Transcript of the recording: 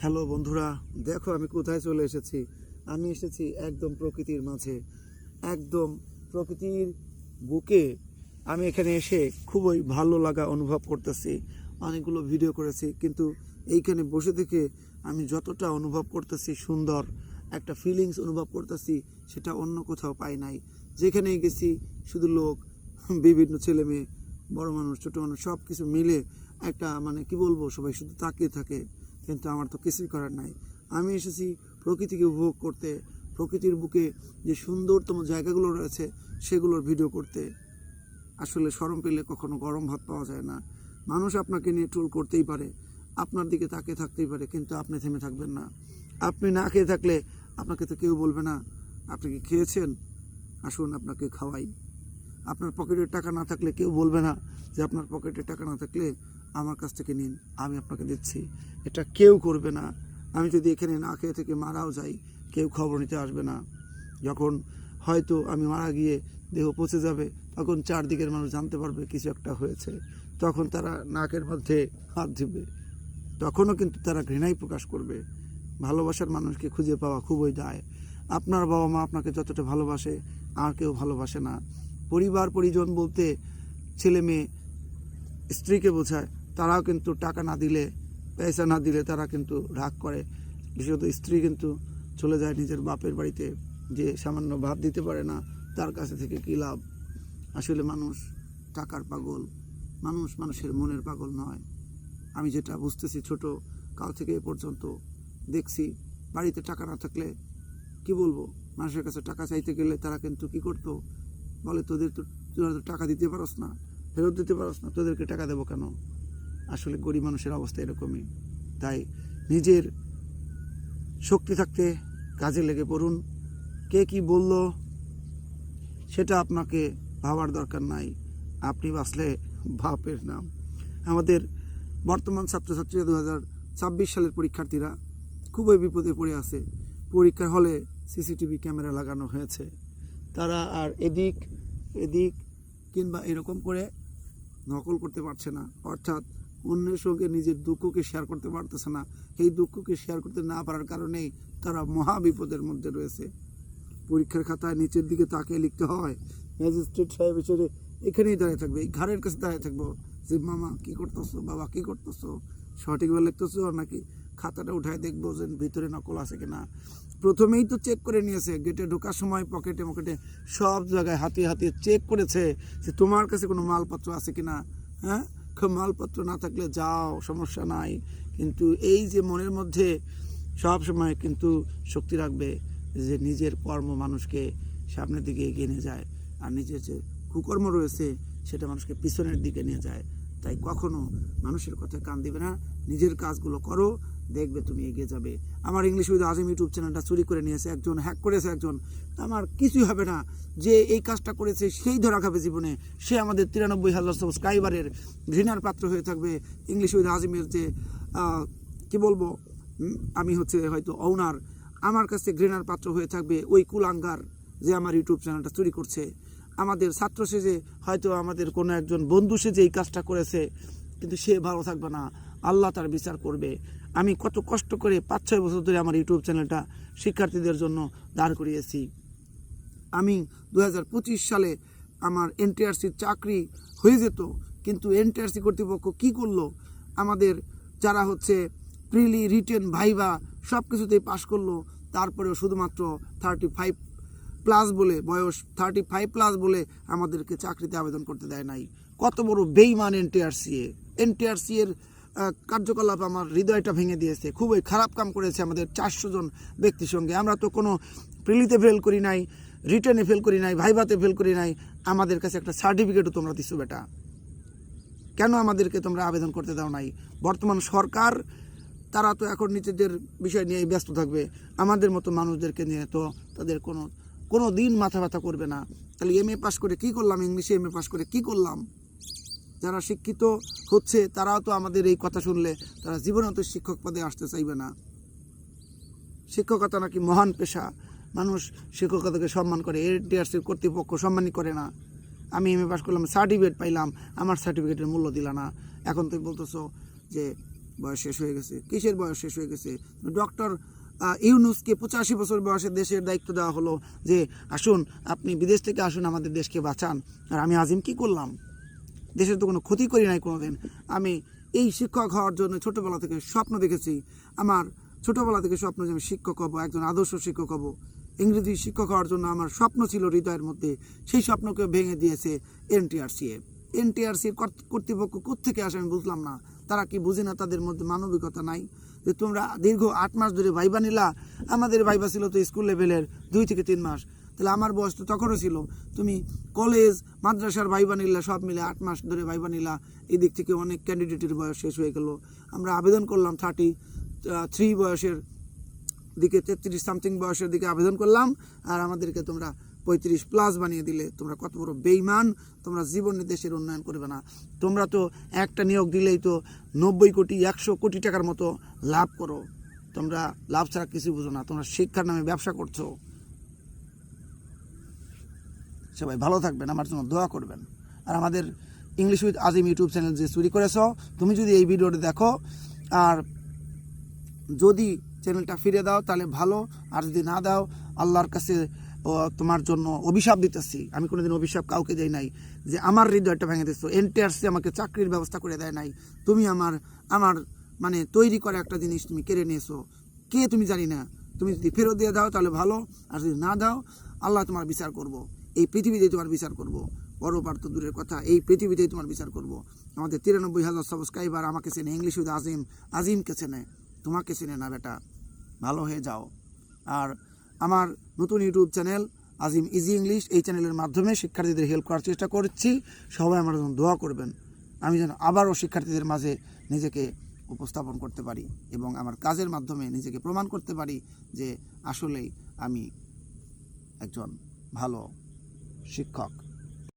Hello বন্ধুরা, দেখো আমি কোথায় চলে এসেছি। আমি এসেছি একদম প্রকৃতির মাঝে, একদম প্রকৃতির বুকে। আমি এখানে এসে খুবই ভালো লাগা অনুভব করতেছি। অনেকগুলো ভিডিও করেছি, কিন্তু এইখানে বসে থেকে আমি যতটা অনুভব করতেছি, সুন্দর একটা ফিলিংস অনুভব করতেছি, সেটা অন্য কোথাও পাই নাই। যেখানেই গেছি শুধু লোক, বিভিন্ন ছেলে মেয়ে, বড় মানুষ, ছোট মানুষ, সব কিছু মিলে একটা কি বলবো, সবাই শুধু তাকিয়ে থাকে। কিন্তু আমার তো কিছুই করার নাই। আমি এসেছি প্রকৃতিকে উপভোগ করতে, প্রকৃতির বুকে যে সুন্দরতম জায়গাগুলো রয়েছে সেগুলোর ভিডিও করতে। আসলে শরম পেলে কখনো গরম ভাত পাওয়া যায় না। মানুষ আপনাকে নিয়ে ট্রোল করতেই পারে, আপনার দিকে তাকিয়ে থাকতেই পারে, কিন্তু আপনি থেমে থাকবেন না। আপনি না খেয়ে থাকলে আপনাকে তো কেউ বলবে না আপনি কি খেয়েছেন, আসুন আপনাকে খাওয়াই। আপনার পকেটের টাকা না থাকলে কেউ বলবে না যে আপনার পকেটে টাকা না থাকলে আমার কাছ থেকে নিন, আমি আপনাকে দিচ্ছি। এটা কেউ করবে না। আমি যদি এখানে না খেয়ে থেকে মারাও যাই, কেউ খবর নিতে আসবে না। যখন হয়তো আমি মারা গিয়ে দেহ পচে যাবে, তখন চারদিকের মানুষ জানতে পারবে কিছু একটা হয়েছে। তখন তারা নাকের মধ্যে হাত দিবে, তখনও কিন্তু তারা ঘৃণাই প্রকাশ করবে। ভালোবাসার মানুষকে খুঁজে পাওয়া খুবই দায়। আপনার বাবা মা আপনাকে যতটা ভালোবাসে আর কেউ ভালোবাসে না। পরিবার পরিজন বলতে ছেলে মেয়ে, স্ত্রীকে বোঝায়। তারাও কিন্তু টাকা না দিলে, পয়সা না দিলে তারা কিন্তু রাগ করে। বিশেষত স্ত্রী কিন্তু চলে যায় নিজের বাপের বাড়িতে, যে সামান্য ভাত দিতে পারে না, তার কাছে থেকে কী লাভ। আসলে মানুষ টাকার পাগল, মানুষ মানুষের মনের পাগল নয়। আমি যেটা বুঝতেছি, ছোট কাল থেকে এ পর্যন্ত দেখছি, বাড়িতে টাকা না থাকলে কি বলবো, মানুষের কাছে টাকা চাইতে গেলে তারা কিন্তু কি করতো, বলে তোরা তো টাকা দিতে পারস না, ফেরত দিতে পারস না, তোদেরকে টাকা দেবো কেন। আসলে গরিব মানুষের অবস্থা এরকমই। তাই নিজের শক্তি থাকতে কাজে লেগে পড়ুন। কে কি বলল সেটা আপনাকে ভাবার দরকার নাই। আপনি বাঁচলে বাপের নাম। আমাদের বর্তমান ছাত্রছাত্রীরা 2026 সালের পরীক্ষার্থীরা খুবই বিপদে পড়ে আছে। পরীক্ষার হলে সিসিটিভি ক্যামেরা লাগানো হয়েছে। তারা আর এদিক এদিক কিংবা এরকম করে নকল করতে পারছে না, অর্থাৎ অন্যের সঙ্গে নিজের দুঃখকে শেয়ার করতে পারতেছে না। এই দুঃখকে শেয়ার করতে না পারার কারণেই তারা মহা বিপদের মধ্যে রয়েছে। পরীক্ষার খাতায় নিচের দিকে তাকিয়ে লিখতে হয়, ম্যাজিস্ট্রেট সাহেব এসে এখানেই দাঁড়িয়ে থাকবে, এই ঘাড়ের কাছে দাঁড়িয়ে থাকবো, যে মামা কী করতেছো, বাবা কী করতেছো, সঠিকভাবে লিখতেছো নাকি খাতাটা উঠায় দেখবো যে ভিতরে নকল আছে কিনা। প্রথমেই তো চেক করে নিয়েছে, গেটে ঢোকার সময় পকেটে মকেটে সব জায়গায় হাতিয়ে হাতিয়ে চেক করেছে যে তোমার কাছে কোনো মালপত্র আছে কিনা। হ্যাঁ, মালপত্র না থাকলে যাও, সমস্যা নাই। কিন্তু এই যে মনের মধ্যে সব সময় কিন্তু শক্তি রাখবে যে নিজের কর্ম মানুষকে সামনের দিকে এগিয়ে নিয়ে যায়, আর নিজের যে কুকর্ম রয়েছে সেটা মানুষকে পিছনের দিকে নিয়ে যায়। তাই কখনো মানুষের কথায় কান দিবে না, নিজের কাজগুলো করো, দেখবে তুমি এগিয়ে যাবে। আমার ইংলিশ উইথ আজিম ইউটিউব চ্যানেলটা চুরি করে নিয়েছে একজন, হ্যাক করেছে একজন, আমার কিছুই হবে না। যে এই কাজটা করেছে সেই ধরা খাবে জীবনে, সে আমাদের 93,000 সাবস্ক্রাইবারের ঘৃণার পাত্র হয়ে থাকবে। ইংলিশ উইথ আজিমের যে কি বলবো, আমি হয়তো ওনার, আমার কাছে ঘৃণার পাত্র হয়ে থাকবে ওই কুলাঙ্গার যে আমার ইউটিউব চ্যানেলটা চুরি করছে। আমাদের ছাত্র সেজে হয়তো আমাদের কোনো একজন বন্ধু সেজে এই কাজটা করেছে, কিন্তু সে ভালো থাকবে না, আল্লাহ তার বিচার করবে। আমি কত কষ্ট করে 5-6 বছর ধরে আমার ইউটিউব চ্যানেলটা শিক্ষার্থীদের জন্য দাঁড় করিয়েছি। আমি 2025 সালে আমার এনটিআরসির চাকরি হয়ে যেত, কিন্তু এনটিআরসি কর্তৃপক্ষ কি করলো, আমাদের যারা প্রিলি, রিটেন, ভাইভা সব কিছুতেই পাশ করলো, তারপরেও শুধুমাত্র 35+ বলে, বয়স 35+ বলে আমাদেরকে চাকরিতে আবেদন করতে দেয় নাই। কত বড় বেইমান এনটিআরসি এর কার্যকলাপ আমার হৃদয়টা ভেঙে দিয়েছে। খুবই খারাপ কাম করেছে আমাদের 400 জন ব্যক্তির সঙ্গে। আমরা তো কোনো প্রিলিতে ফেল করি নাই, রিটেনে ফেল করি নাই, ভাইভাতে ফেল করি নাই, আমাদের কাছে একটা সার্টিফিকেটও তোমরা দিছো বেটা। কেন আমাদেরকে তোমরা আবেদন করতে দাও নাই? বর্তমান সরকার তারা তো এখন নিজেদের বিষয় নিয়ে ব্যস্ত থাকবে, আমাদের মতো মানুষদেরকে নিয়ে তো তাদের কোনো দিন মাথা ব্যথা করবে না। তাহলে এমএ পাস করে কি করলাম, ইংলিশে এমএ পাস করে কি করলাম? যারা শিক্ষিত হচ্ছে তারাও তো আমাদের এই কথা শুনলে তারা জীবনে তো শিক্ষক পদে আসতে চাইবে না। শিক্ষকতা নাকি মহান পেশা, মানুষ শিক্ষকতাকে সম্মান করে, এনটিআরসির কর্তৃপক্ষ সম্মানই করে না। আমি এমএ পাস করলাম, সার্টিফিকেট পাইলাম, আমার সার্টিফিকেটের মূল্য দিলা না। এখন তুমি বলতেছো যে বয়স শেষ হয়ে গেছে। কিসের বয়স শেষ হয়ে গেছে? ডক্টর ইউনূসকে 85 বছর বয়সে দেশের দায়িত্ব দেওয়া হলো যে আসুন আপনি বিদেশ থেকে আসুন আমাদের দেশকে বাঁচান। আর আমি আজিম কি করলাম? দেশের তো কোনো ক্ষতি করি নাই কোনোদিন। আমি এই শিক্ষক হওয়ার জন্য ছোটোবেলা থেকে স্বপ্ন দেখেছি। আমার ছোটোবেলা থেকে স্বপ্ন যে আমি শিক্ষক হব, একজন আদর্শ শিক্ষক হব। ইংরেজি শিক্ষক হওয়ার জন্য আমার স্বপ্ন ছিল হৃদয়ের মধ্যে, সেই স্বপ্নকে ভেঙে দিয়েছে এনটিআরসিএ। এনটিআরসির কর্তৃপক্ষ কোত্থেকে আসে আমি বুঝলাম না। তারা কি বুঝে না তাদের মধ্যে মানবিকতা নাই? যে তোমরা দীর্ঘ 8 মাস ধরে ভাইবা নিলা, আমাদের ভাইবা ছিল তো স্কুল লেভেলের 2 থেকে 3 মাস, তাহলে আমার বয়স তো তখনও ছিল। তুমি কলেজ মাদ্রাসার ভাইবা নিলা, সব মিলে 8 মাস ধরে ভাইবা নিলা। এই দিক থেকে অনেক ক্যান্ডিডেটের বয়স শেষ হয়ে গেল। আমরা আবেদন করলাম 33 বয়সের দিকে, 33 সামথিং বয়সের দিকে আবেদন করলাম, আর আমাদেরকে তোমরা 35+ বানিয়ে দিলে। তোমরা কত বড় বেইমান! তোমরা জীবনে দেশের উন্নয়ন করবে না। তোমরা তো একটা নিয়োগ দিলেই তো 90 কোটি 100 কোটি টাকার মতো লাভ করো। তোমরা লাভ ছাড়া কিছু বুঝো না। তোমরা শিক্ষার নামে ব্যবসা করছো। সবাই ভালো থাকবেন, আমার জন্য দোয়া করবেন। আর আমাদের English with Azim YouTube channel যে চুরি করেছ, তুমি যদি এই ভিডিওটা দেখো আর যদি চ্যানেলটা ফিরে দাও তাহলে ভালো, আর যদি না দাও আল্লাহর কাছে তোমার জন্য অভিশাপ দিতেছি। আমি কোনোদিন অভিশাপ কাউকে দেই নাই যে আমার হৃদয়টা ভেঙে দিচ্ছ। এনটিআরসি আমাকে চাকরির ব্যবস্থা করে দেয় নাই। তুমি আমার মানে তৈরি করা একটা জিনিস তুমি কেড়ে নিয়েছো। কে তুমি জানি না। তুমি যদি ফেরত দিয়ে দাও তাহলে ভালো, আর যদি না দাও আল্লাহ তোমার বিচার করব। এই পৃথিবীতেই তোমার বিচার করব। পরপার তো দূরের কথা, এই পৃথিবীতেই তোমার বিচার করব। আমাদের 93,000 সাবস্ক্রাইবার আমাকে চেনে, ইংলিশ উইথ আজিম, আজিমকে চেনে, তোমাকে চেনে না বেটা। ভালো হয়ে যাও। আর আমার নতুন ইউটিউব চ্যানেল আজিম ইজি ইংলিশ, এই চ্যানেলের মাধ্যমে শিক্ষার্থীদের হেল্প করার চেষ্টা করছি। সবাই আমার জন্য দোয়া করবেন, আমি যেন আবারও শিক্ষার্থীদের মাঝে নিজেকে উপস্থাপন করতে পারি এবং আমার কাজের মাধ্যমে নিজেকে প্রমাণ করতে পারি যে আসলেই আমি একজন ভালো শিক্ষক।